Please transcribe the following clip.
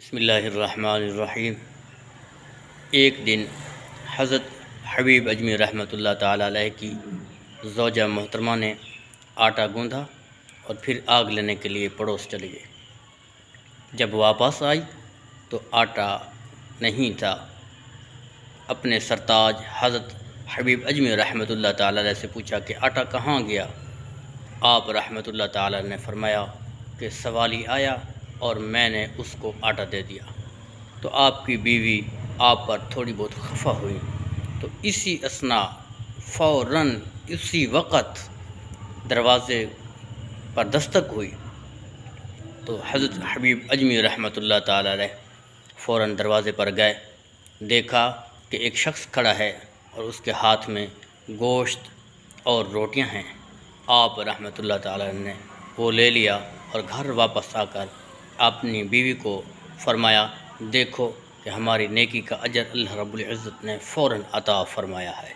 بسم اللہ الرحمن الرحیم۔ ایک دن حضرت حبیب اجمی رحمۃ اللہ تعالیٰ علیہ کی زوجہ محترمہ نے آٹا گوندھا اور پھر آگ لینے کے لیے پڑوس چلی گئی۔ جب واپس آئی تو آٹا نہیں تھا۔ اپنے سرتاج حضرت حبیب اجمی رحمۃ اللہ تعالیٰ علیہ سے پوچھا کہ آٹا کہاں گیا؟ آپ رحمۃ اللہ تعالیٰ نے فرمایا کہ سوالی آیا اور میں نے اس کو آٹا دے دیا، تو آپ کی بیوی آپ پر تھوڑی بہت خفا ہوئی، تو اسی اثناء فوراً اسی وقت دروازے پر دستک ہوئی، تو حضرت حبیب اجمی رحمۃ اللہ تعالیٰ علیہ فوراً دروازے پر گئے، دیکھا کہ ایک شخص کھڑا ہے اور اس کے ہاتھ میں گوشت اور روٹیاں ہیں۔ آپ رحمۃ اللہ تعالیٰ نے وہ لے لیا اور گھر واپس آ کر اپنی بیوی کو فرمایا، دیکھو کہ ہماری نیکی کا اجر اللہ رب العزت نے فوراً عطا فرمایا ہے۔